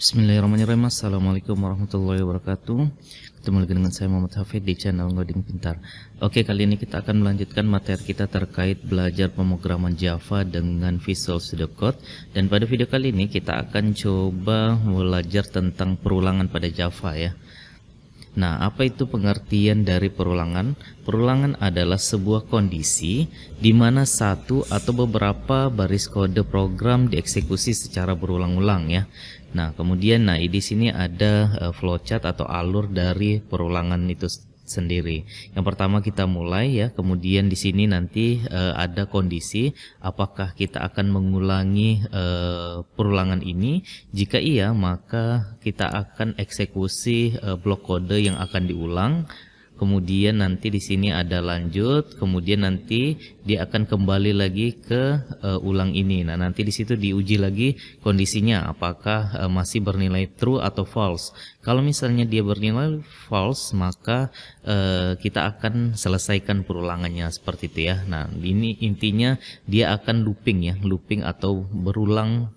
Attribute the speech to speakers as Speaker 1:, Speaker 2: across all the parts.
Speaker 1: Bismillahirrahmanirrahim. Assalamualaikum warahmatullahi wabarakatuh. Ketemu lagi dengan saya Muhammad Hafid di channel Ngoding Pintar. Oke, kali ini kita akan melanjutkan materi kita terkait belajar pemrograman Java dengan Visual Studio Code. Dan pada video kali ini kita akan coba belajar tentang perulangan pada Java ya. Nah, apa itu pengertian dari perulangan? Perulangan adalah sebuah kondisi di mana satu atau beberapa baris kode program dieksekusi secara berulang-ulang ya. Nah, kemudian di sini ada flowchart atau alur dari perulangan itu sendiri. Yang pertama kita mulai ya, kemudian di sini nanti ada kondisi apakah kita akan mengulangi perulangan ini. Jika iya, maka kita akan eksekusi blok kode yang akan diulang. Kemudian nanti di sini ada lanjut, kemudian nanti dia akan kembali lagi ke ulang ini. Nah, nanti di situ diuji lagi kondisinya apakah masih bernilai true atau false. Kalau misalnya dia bernilai false, maka kita akan selesaikan perulangannya seperti itu ya. Nah, ini intinya dia akan looping ya, looping atau berulang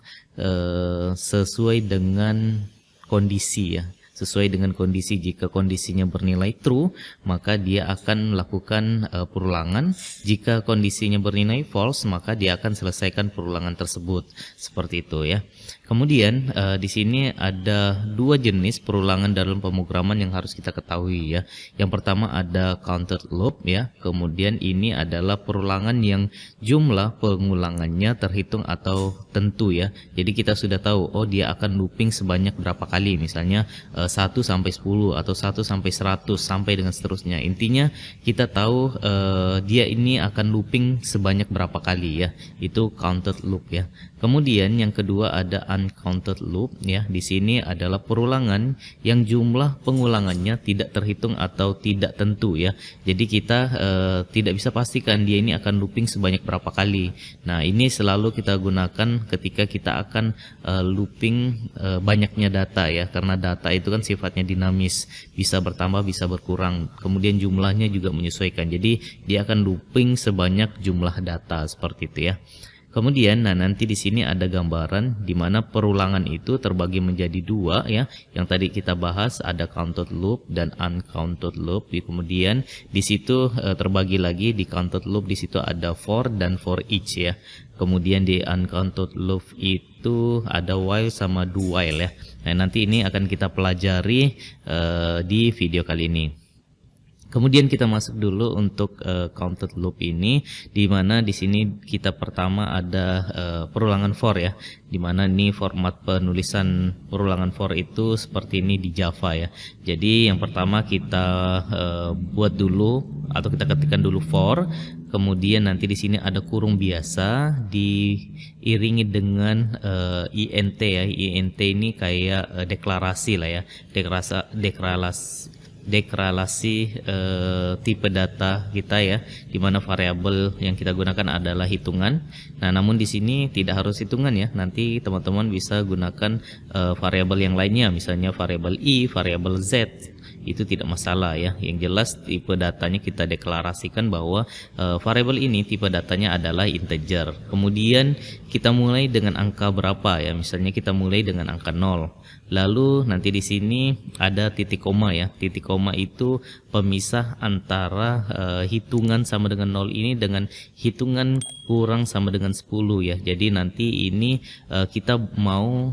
Speaker 1: sesuai dengan kondisi ya. Sesuai dengan kondisi. Jika kondisinya bernilai true, maka dia akan melakukan perulangan. Jika kondisinya bernilai false, maka dia akan selesaikan perulangan tersebut. Seperti itu ya. Kemudian di sini ada dua jenis perulangan dalam pemrograman yang harus kita ketahui ya. Yang pertama ada counted loop ya. Kemudian ini adalah perulangan yang jumlah pengulangannya terhitung atau tentu ya. Jadi kita sudah tahu, oh dia akan looping sebanyak berapa kali, misalnya 1 sampai 10 atau 1 sampai 100 sampai dengan seterusnya. Intinya kita tahu dia ini akan looping sebanyak berapa kali ya. Itu counted loop ya. Kemudian yang kedua ada uncounted loop ya. Di sini adalah perulangan yang jumlah pengulangannya tidak terhitung atau tidak tentu ya. Jadi kita tidak bisa pastikan dia ini akan looping sebanyak berapa kali. Nah, ini selalu kita gunakan ketika kita akan looping banyaknya data ya, karena data itu kan sifatnya dinamis, bisa bertambah bisa berkurang, kemudian jumlahnya juga menyesuaikan. Jadi dia akan looping sebanyak jumlah data seperti itu ya. Kemudian nanti di sini ada gambaran di mana perulangan itu terbagi menjadi dua ya. Yang tadi kita bahas ada counted loop dan uncounted loop. Kemudian di situ terbagi lagi di counted loop, di situ ada for dan for each ya. Kemudian di uncounted loop itu ada while sama do while ya. Nah, nanti ini akan kita pelajari di video kali ini. Kemudian kita masuk dulu untuk counted loop ini, di mana di sini kita pertama ada perulangan for ya, di mana ini format penulisan perulangan for itu seperti ini di Java ya. Jadi yang pertama kita buat dulu atau kita ketikkan dulu for, kemudian nanti di sini ada kurung biasa diiringi dengan int ya. Int ini kayak deklarasi lah ya, deklarasi tipe data kita ya, dimana variabel yang kita gunakan adalah hitungan. Nah, namun di sini tidak harus hitungan ya, nanti teman-teman bisa gunakan variabel yang lainnya, misalnya variabel i, variabel z, itu tidak masalah ya. Yang jelas tipe datanya kita deklarasikan bahwa variabel ini tipe datanya adalah integer. Kemudian kita mulai dengan angka berapa ya, misalnya kita mulai dengan angka 0. Lalu nanti di sini ada titik koma ya. Titik koma itu pemisah antara hitungan sama dengan 0 ini dengan hitungan kurang sama dengan 10 ya. Jadi nanti ini kita mau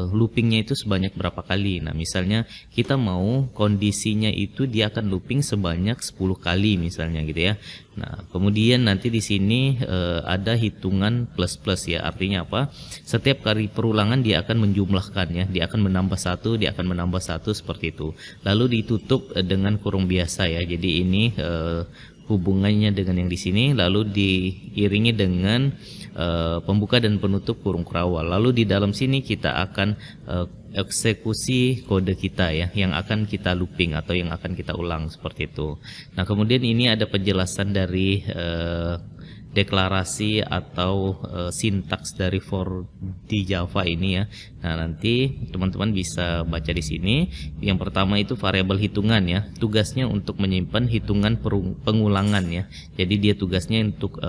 Speaker 1: loopingnya itu sebanyak berapa kali. Nah, misalnya kita mau kondisinya itu dia akan looping sebanyak 10 kali misalnya gitu ya. Nah, kemudian nanti di sini ada hitungan plus ya. Artinya apa? Setiap kali perulangan dia akan menjumlahkan ya. Dia akan menambah satu, dia akan menambah satu seperti itu. Lalu ditutup dengan kurung biasa ya. Jadi ini hubungannya dengan yang di sini, lalu diiringi dengan pembuka dan penutup kurung kerawal. Lalu di dalam sini kita akan eksekusi kode kita ya, yang akan kita looping atau yang akan kita ulang seperti itu. Nah, kemudian ini ada penjelasan dari deklarasi atau sintaks dari for di Java ini ya. Nah, nanti teman-teman bisa baca di sini. Yang pertama itu variabel hitungan ya. Tugasnya untuk menyimpan hitungan pengulangan ya. Jadi dia tugasnya untuk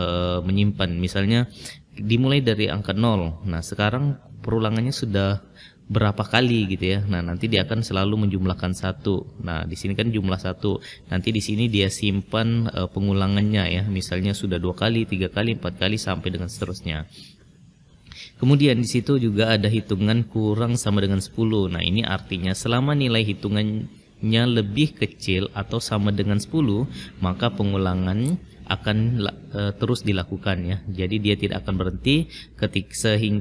Speaker 1: menyimpan. Misalnya dimulai dari angka 0. Nah, sekarang perulangannya sudah berapa kali gitu ya. Nah, nanti dia akan selalu menjumlahkan satu. Nah, di sini kan jumlah satu. Nanti di sini dia simpan pengulangannya ya. Misalnya sudah 2 kali, 3 kali, 4 kali sampai dengan seterusnya. Kemudian di situ juga ada hitungan kurang sama dengan 10. Nah, ini artinya selama nilai hitungannya lebih kecil atau sama dengan 10, maka pengulangan akan terus dilakukan ya. Jadi dia tidak akan berhenti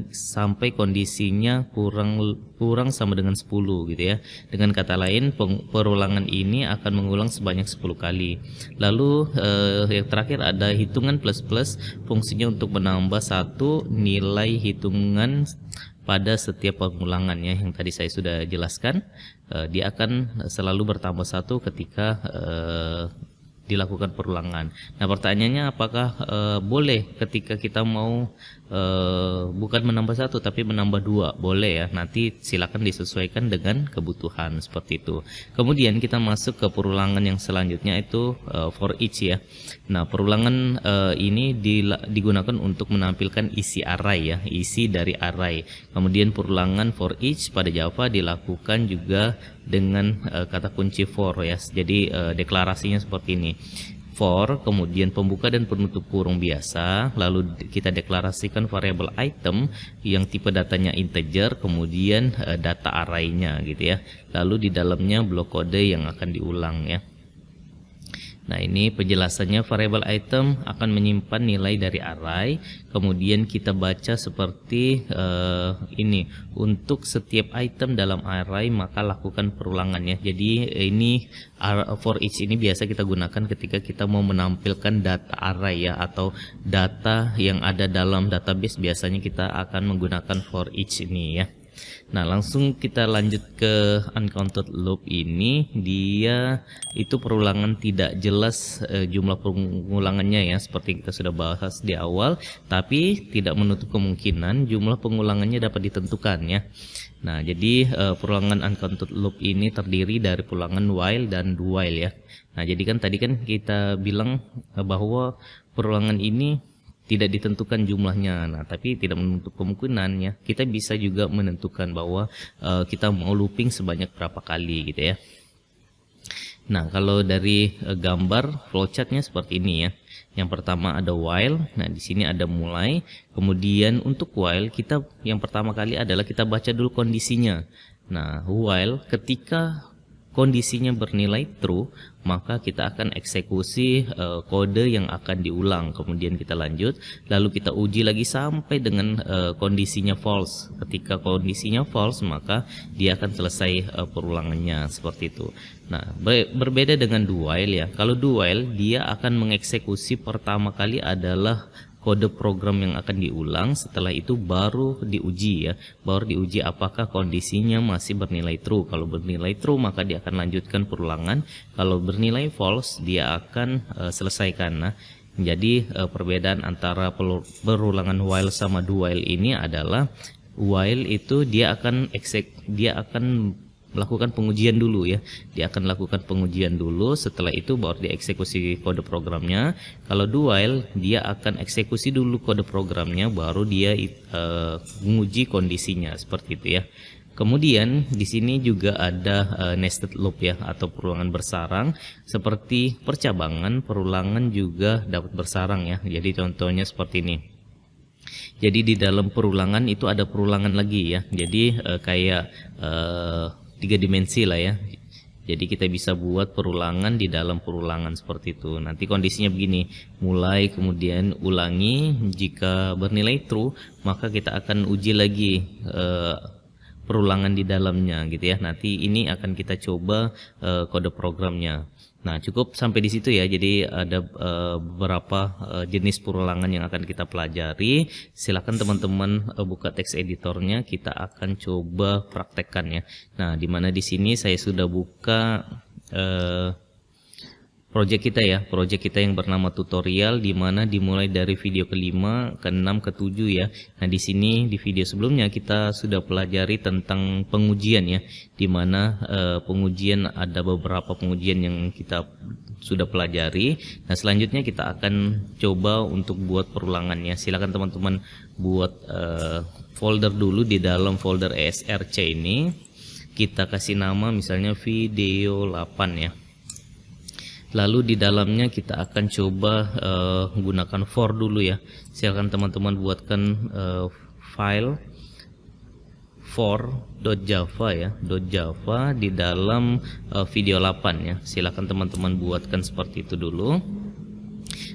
Speaker 1: sampai kondisinya kurang sama dengan 10 gitu ya. Dengan kata lain, perulangan ini akan mengulang sebanyak 10 kali. Lalu yang terakhir ada hitungan plus, fungsinya untuk menambah satu nilai hitungan pada setiap pengulangan ya, yang tadi saya sudah jelaskan. Dia akan selalu bertambah satu ketika dilakukan perulangan. Nah, pertanyaannya apakah boleh ketika kita mau bukan menambah satu tapi menambah dua? Boleh ya, nanti silakan disesuaikan dengan kebutuhan seperti itu. Kemudian kita masuk ke perulangan yang selanjutnya, itu for each ya. Nah, perulangan ini digunakan untuk menampilkan isi array ya, isi dari array. Kemudian perulangan for each pada Java dilakukan juga dengan kata kunci for ya. Jadi deklarasinya seperti ini. For, kemudian pembuka dan penutup kurung biasa, lalu kita deklarasikan variabel item yang tipe datanya integer, kemudian data array-nya gitu ya. Lalu di dalamnya blok kode yang akan diulang ya. Nah, ini penjelasannya, variabel item akan menyimpan nilai dari array, kemudian kita baca seperti ini. Untuk setiap item dalam array maka lakukan perulangannya. Jadi ini for each ini biasa kita gunakan ketika kita mau menampilkan data array ya, atau data yang ada dalam database. Biasanya kita akan menggunakan for each ini ya. Nah, langsung kita lanjut ke uncounted loop ini. Dia itu perulangan tidak jelas jumlah pengulangannya ya, seperti kita sudah bahas di awal, tapi tidak menutup kemungkinan jumlah pengulangannya dapat ditentukan ya. Nah, jadi perulangan uncounted loop ini terdiri dari perulangan while dan do while ya. Nah, jadi kan tadi kan kita bilang bahwa perulangan ini tidak ditentukan jumlahnya. Nah, tapi tidak menutup kemungkinan ya, kita bisa juga menentukan bahwa kita mau looping sebanyak berapa kali gitu ya. Nah, kalau dari gambar flowchartnya seperti ini ya. Yang pertama ada while. Nah, di sini ada mulai. Kemudian untuk while kita yang pertama kali adalah kita baca dulu kondisinya. Nah, while ketika kondisinya bernilai true, maka kita akan eksekusi kode yang akan diulang. Kemudian kita lanjut, lalu kita uji lagi sampai dengan kondisinya false. Ketika kondisinya false, maka dia akan selesai perulangannya seperti itu. Nah, berbeda dengan do while ya. Kalau do while dia akan mengeksekusi pertama kali adalah kode program yang akan diulang, setelah itu baru diuji ya, baru diuji apakah kondisinya masih bernilai true. Kalau bernilai true maka dia akan lanjutkan perulangan, kalau bernilai false dia akan selesaikan. Nah, jadi perbedaan antara perulangan while sama do while ini adalah while itu dia akan melakukan pengujian dulu ya. Dia akan lakukan pengujian dulu, setelah itu baru dieksekusi kode programnya. Kalau do while dia akan eksekusi dulu kode programnya, baru dia menguji kondisinya seperti itu ya. Kemudian di sini juga ada nested loop ya, atau perulangan bersarang. Seperti percabangan, perulangan juga dapat bersarang ya. Jadi contohnya seperti ini. Jadi di dalam perulangan itu ada perulangan lagi ya. Jadi kayak 3 dimensi lah ya. Jadi kita bisa buat perulangan di dalam perulangan seperti itu. Nanti kondisinya begini, mulai kemudian ulangi, jika bernilai true maka kita akan uji lagi perulangan di dalamnya gitu ya. Nanti ini akan kita coba kode programnya. Nah, cukup sampai di situ ya. Jadi ada beberapa jenis perulangan yang akan kita pelajari. Silakan teman-teman buka teks editornya, kita akan coba praktekkan ya. Nah, dimana di sini saya sudah buka project kita ya, project kita yang bernama tutorial, di mana dimulai dari video ke-5, ke-6, ke-7 ya. Nah, di sini di video sebelumnya kita sudah pelajari tentang pengujian ya, di mana pengujian ada beberapa pengujian yang kita sudah pelajari. Nah, selanjutnya kita akan coba untuk buat perulangannya. Silakan teman-teman buat folder dulu. Di dalam folder ESRC ini kita kasih nama misalnya video 8 ya. Lalu di dalamnya kita akan coba menggunakan for dulu ya. Silakan teman-teman buatkan file for.java ya, .java di dalam video 8 ya. Silakan teman-teman buatkan seperti itu dulu.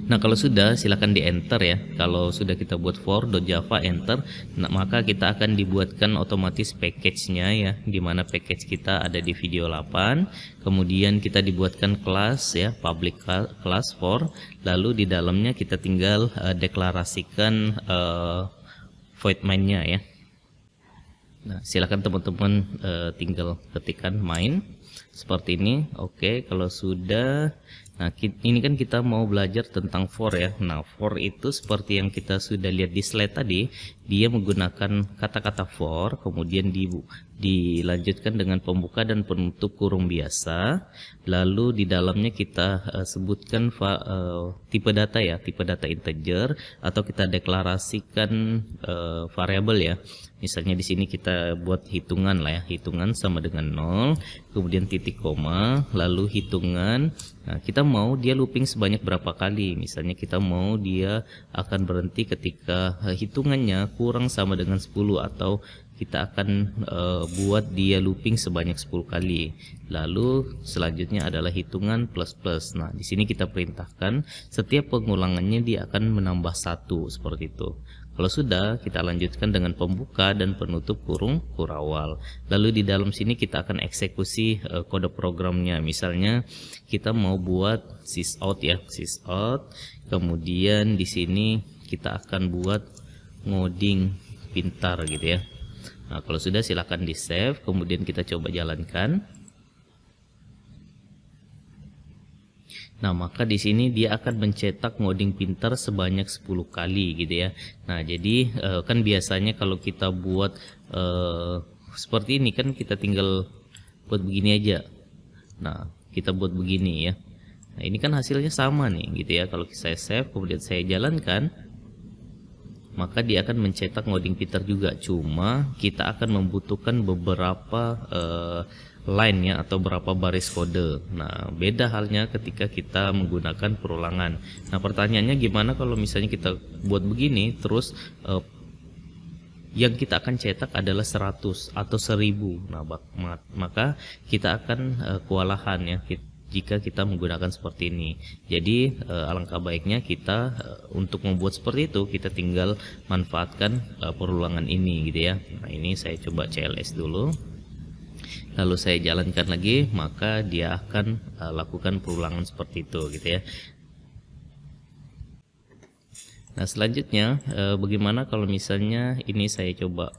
Speaker 1: Nah, kalau sudah silakan di enter ya. Kalau sudah kita buat for.java enter, nah, maka kita akan dibuatkan otomatis package-nya ya, dimana package kita ada di video 8. Kemudian kita dibuatkan kelas ya, public class for. Lalu di dalamnya kita tinggal deklarasikan void main-nya ya. Nah, silakan teman-teman tinggal ketikkan main seperti ini. Oke, kalau sudah, nah ini kan kita mau belajar tentang for ya. Nah, for itu seperti yang kita sudah lihat di slide tadi, dia menggunakan kata-kata for, kemudian dilanjutkan dengan pembuka dan penutup kurung biasa. Lalu di dalamnya kita sebutkan tipe data ya, tipe data integer, atau kita deklarasikan variabel ya. Misalnya di sini kita buat hitungan lah ya, hitungan sama dengan 0, kemudian titik koma, lalu hitungan. Nah, kita mau dia looping sebanyak berapa kali. Misalnya kita mau dia akan berhenti ketika hitungannya kurang sama dengan 10, atau kita akan buat dia looping sebanyak 10 kali. Lalu selanjutnya adalah hitungan plus plus. Nah, di sini kita perintahkan setiap pengulangannya dia akan menambah 1 seperti itu. Kalau sudah, kita lanjutkan dengan pembuka dan penutup kurung kurawal. Lalu di dalam sini kita akan eksekusi kode programnya. Misalnya kita mau buat sysout ya, sysout. Kemudian di sini kita akan buat ngoding pintar gitu ya. Nah, kalau sudah silakan di save, kemudian kita coba jalankan. Nah, maka di sini dia akan mencetak ngoding pintar sebanyak 10 kali gitu ya. Nah, jadi kan biasanya kalau kita buat seperti ini kan kita tinggal buat begini aja. Nah, kita buat begini ya. Nah, ini kan hasilnya sama nih gitu ya. Kalau saya save kemudian saya jalankan, maka dia akan mencetak ngoding pintar juga. Cuma kita akan membutuhkan beberapa line ya, atau berapa baris kode. Nah, beda halnya ketika kita menggunakan perulangan. Nah, pertanyaannya gimana kalau misalnya kita buat begini terus yang kita akan cetak adalah 100 atau 1000. Nah, maka kita akan kewalahan ya jika kita menggunakan seperti ini. Jadi alangkah baiknya kita untuk membuat seperti itu kita tinggal manfaatkan perulangan ini gitu ya. Nah, ini saya coba CLS dulu. Lalu saya jalankan lagi, maka dia akan lakukan perulangan seperti itu gitu ya. Nah, selanjutnya bagaimana kalau misalnya ini saya coba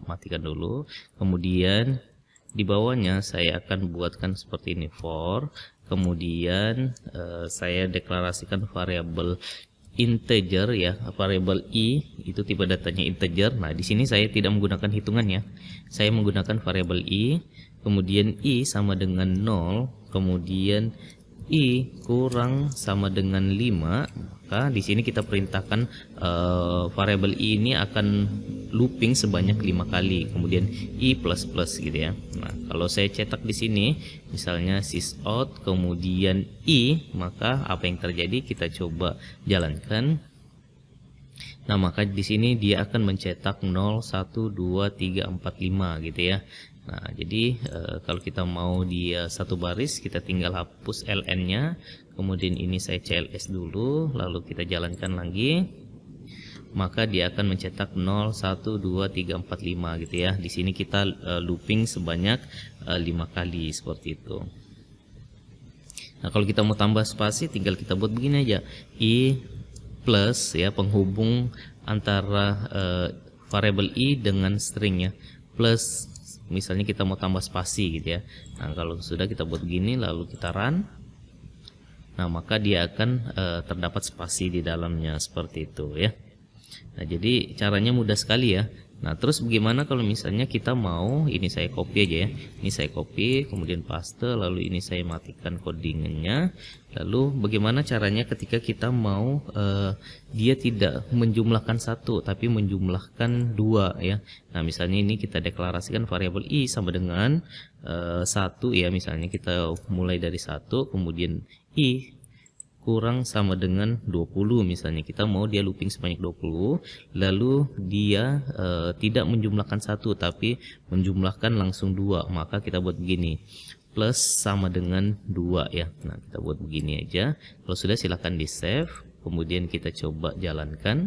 Speaker 1: matikan dulu, kemudian di bawahnya saya akan buatkan seperti ini for, kemudian saya deklarasikan variabel integer ya, variabel i itu tipe datanya integer. Nah, di sini saya tidak menggunakan hitungannya, saya menggunakan variabel i, kemudian i sama dengan 0, kemudian i kurang sama dengan 5. Maka di sini kita perintahkan variabel i ini akan looping sebanyak 5 kali, kemudian i plus plus gitu ya. Nah, kalau saya cetak di sini misalnya sysout kemudian i, maka apa yang terjadi kita coba jalankan. Nah, maka di sini dia akan mencetak 0 1 2 3 4 5 gitu ya. Nah, jadi kalau kita mau dia satu baris, kita tinggal hapus ln-nya, kemudian ini saya CLS dulu, lalu kita jalankan lagi, maka dia akan mencetak 0 1 2 3 4 5 gitu ya. Di sini kita looping sebanyak 5 kali seperti itu. Nah, kalau kita mau tambah spasi tinggal kita buat begini aja, i plus ya, penghubung antara variabel i dengan string ya, plus misalnya kita mau tambah spasi gitu ya. Nah, kalau sudah kita buat begini lalu kita run, Nah, maka dia akan terdapat spasi di dalamnya seperti itu ya. Nah, jadi caranya mudah sekali ya. Nah, terus bagaimana kalau misalnya kita mau, ini saya copy aja ya. Ini saya copy, kemudian paste, lalu ini saya matikan codingannya. Lalu bagaimana caranya ketika kita mau dia tidak menjumlahkan satu, tapi menjumlahkan dua ya. Nah, misalnya ini kita deklarasikan variabel i sama dengan satu ya. Misalnya kita mulai dari satu, kemudian i kurang sama dengan 20, misalnya kita mau dia looping sebanyak 20, lalu dia tidak menjumlahkan satu tapi menjumlahkan langsung dua, maka kita buat begini, plus sama dengan 2 ya. Nah, kita buat begini aja. Kalau sudah silahkan di save, kemudian kita coba jalankan.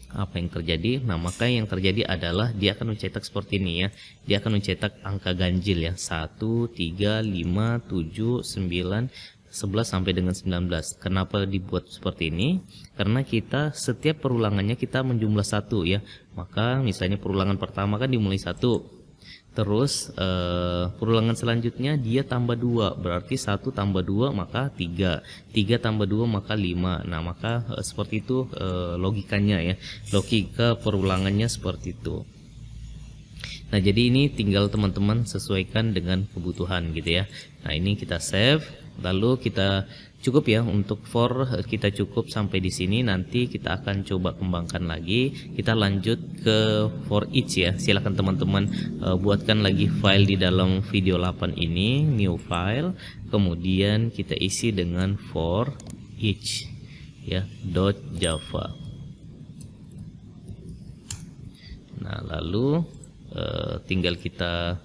Speaker 1: Apa yang terjadi? Nah, maka yang terjadi adalah dia akan mencetak seperti ini ya. Dia akan mencetak angka ganjil ya, 1, 3, 5, 7, 9, 11 sampai dengan 19. Kenapa dibuat seperti ini? Karena kita setiap perulangannya kita menjumlah satu ya. Maka misalnya perulangan pertama kan dimulai satu, terus perulangan selanjutnya dia tambah 2, berarti 1 tambah 2 maka 3, 3 tambah 2 maka 5. Nah, maka seperti itu logikanya ya, logika perulangannya seperti itu. Nah, jadi ini tinggal teman-teman sesuaikan dengan kebutuhan gitu ya. Nah, ini kita save, lalu kita cukup ya untuk for, kita cukup sampai di sini. Nanti kita akan coba kembangkan lagi. Kita lanjut ke for each ya. Silakan teman-teman buatkan lagi file di dalam video 8 ini, new file. Kemudian kita isi dengan for each ya, .java. Nah, lalu tinggal kita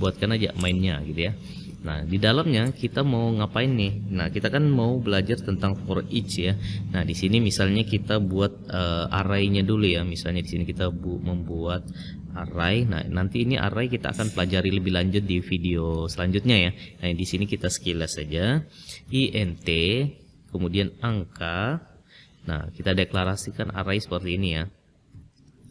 Speaker 1: buatkan aja mainnya gitu ya. Nah, di dalamnya kita mau ngapain nih? Nah, kita kan mau belajar tentang for each ya. Nah, di sini misalnya kita buat array-nya dulu ya. Misalnya di sini kita membuat array. Nah, nanti ini array kita akan pelajari lebih lanjut di video selanjutnya ya. Nah, di sini kita sekilas saja. int kemudian angka. Nah, kita deklarasikan array seperti ini ya.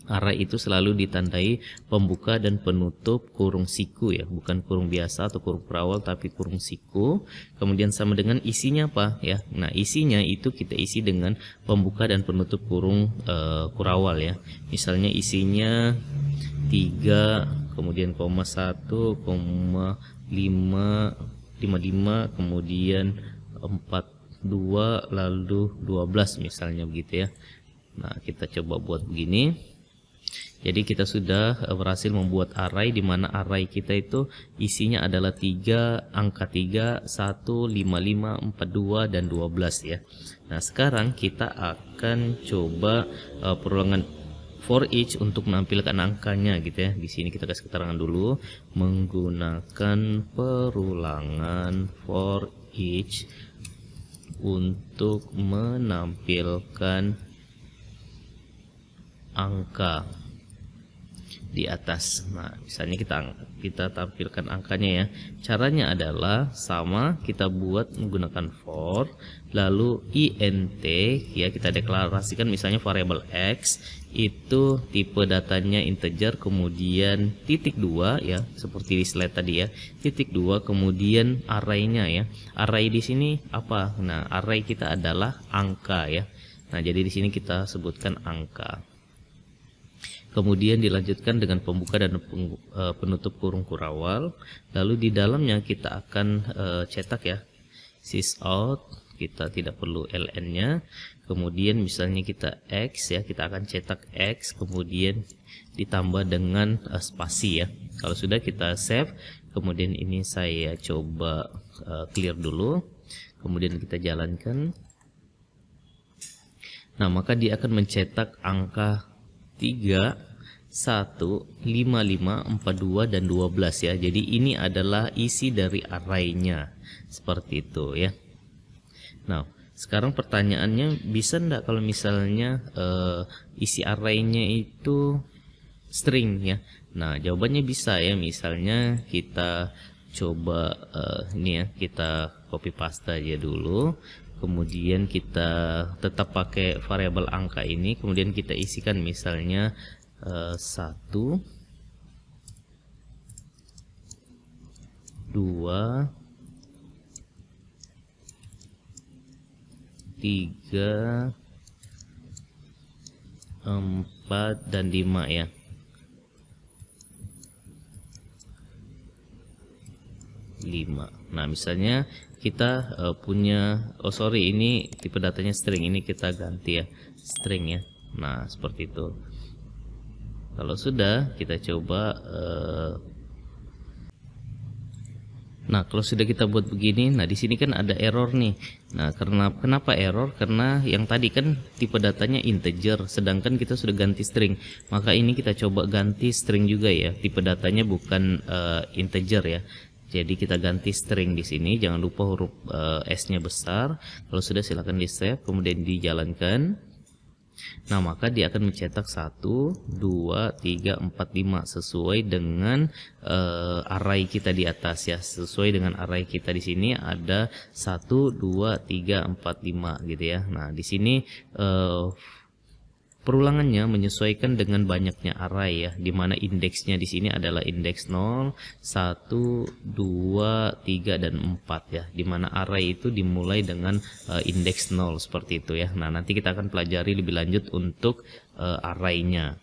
Speaker 1: Array itu selalu ditandai pembuka dan penutup kurung siku ya, bukan kurung biasa atau kurung perawal tapi kurung siku. Kemudian sama dengan isinya apa ya. Nah, isinya itu kita isi dengan pembuka dan penutup kurung kurawal ya. Misalnya isinya 3, kemudian koma 1, koma 5, 55, kemudian 42, lalu 12 misalnya begitu ya. Nah, kita coba buat begini. Jadi kita sudah berhasil membuat array, di mana array kita itu isinya adalah 3, angka 3, 1, 55, 42 dan 12 ya. Nah, sekarang kita akan coba perulangan for each untuk menampilkan angkanya gitu ya. Di sini kita kasih keterangan dulu, menggunakan perulangan for each untuk menampilkan angka di atas. Nah, misalnya kita tampilkan angkanya ya. Caranya adalah sama, kita buat menggunakan for, lalu int ya, kita deklarasikan misalnya variabel x itu tipe datanya integer, kemudian titik 2 ya, seperti di slide tadi ya, titik 2, kemudian array-nya ya. Array di sini apa? Nah, array kita adalah angka ya. Nah, jadi di sini kita sebutkan angka. Kemudian dilanjutkan dengan pembuka dan penutup kurung kurawal. Lalu di dalamnya kita akan cetak ya, sysout, kita tidak perlu ln-nya. Kemudian misalnya kita x ya, kita akan cetak x, kemudian ditambah dengan spasi ya. Kalau sudah kita save, kemudian ini saya coba clear dulu, kemudian kita jalankan. Nah, maka dia akan mencetak angka 3, 1, 5, 5, 42 dan 12 ya. Jadi ini adalah isi dari array-nya. Seperti itu ya. Nah, sekarang pertanyaannya, bisa enggak kalau misalnya isi array-nya itu string ya. Nah, jawabannya bisa ya. Misalnya kita coba ini ya, kita copy paste aja dulu. Kemudian kita tetap pakai variabel angka ini, kemudian kita isikan misalnya 1, 2, 3, 4, dan 5 ya. Nah, misalnya kita punya, ini tipe datanya string, ini kita ganti ya string ya. Nah, seperti itu. Kalau sudah, kita coba nah, kalau sudah kita buat begini, nah di sini kan ada error nih. Nah, kenapa error? Karena yang tadi kan tipe datanya integer, sedangkan kita sudah ganti string. Maka ini kita coba ganti string juga ya. Tipe datanya bukan integer ya. Jadi kita ganti string di sini. Jangan lupa huruf S-nya besar. Kalau sudah, silakan di save, kemudian dijalankan. Nah, maka dia akan mencetak 1, 2, 3, 4, 5 sesuai dengan array kita di atas ya. Sesuai dengan array kita di sini ada 1, 2, 3, 4, 5 gitu ya. Nah, di sini perulangannya menyesuaikan dengan banyaknya array ya, dimana indeksnya di sini adalah indeks 0, 1, 2, 3, dan 4 ya, dimana array itu dimulai dengan indeks 0 seperti itu ya. Nah, nanti kita akan pelajari lebih lanjut untuk arraynya.